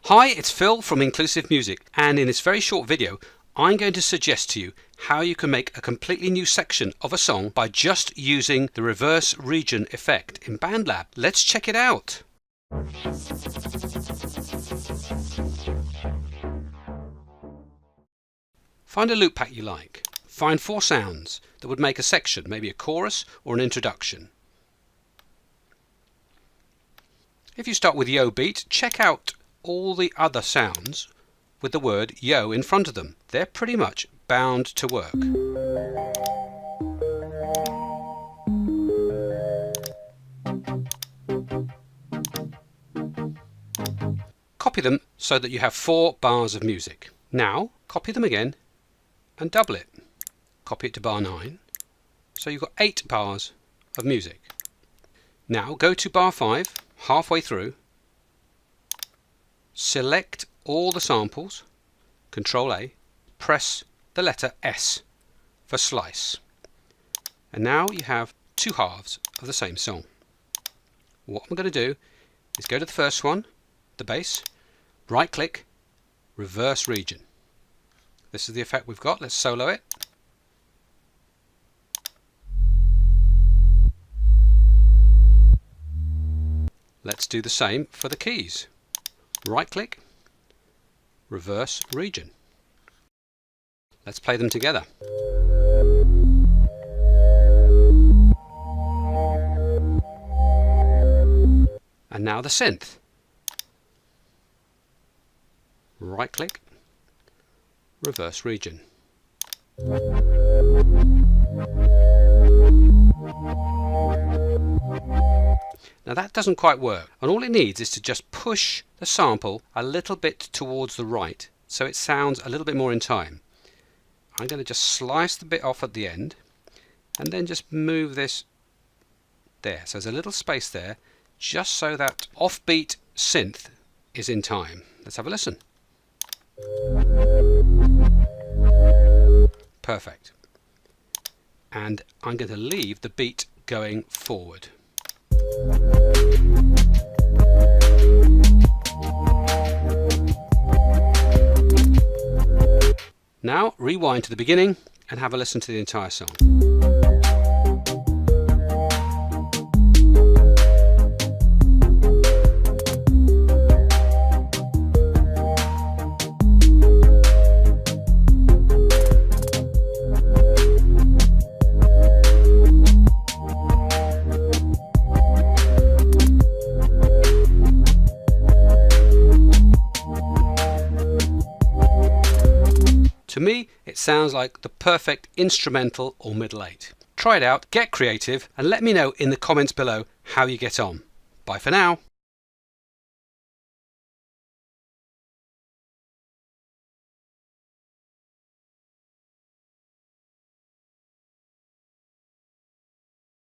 Hi, it's Phil from Inclusive Music, and in this very short video I'm going to suggest to you how you can make a completely new section of a song by just using the reverse region effect in BandLab. Let's check it out. Find a loop pack you like. Find 4 sounds that would make a section, maybe a chorus or an introduction. If you start with yo beat, check out all the other sounds with the word yo in front of them. They're pretty much bound to work. Copy them so that you have 4 bars of music. Now copy them again and double it. Copy it to bar 9. So you've got 8 bars of music. Now go to bar 5, halfway through. Select all the samples, Control A, press the letter S for slice. And now you have 2 halves of the same song. What I'm going to do is go to the first one, the bass, right click, reverse region. This is the effect we've got. Let's solo it. Let's do the same for the keys. Right click, reverse region. Let's play them together. And now the synth. Right click, reverse region. Now that doesn't quite work, and all it needs is to just push the sample a little bit towards the right so it sounds a little bit more in time. I'm going to just slice the bit off at the end and then just move this there. So there's a little space there just so that offbeat synth is in time. Let's have a listen. Perfect. And I'm going to leave the beat going forward. Now rewind to the beginning and have a listen to the entire song. To me, it sounds like the perfect instrumental or middle 8. Try it out, get creative, and let me know in the comments below how you get on. Bye for now.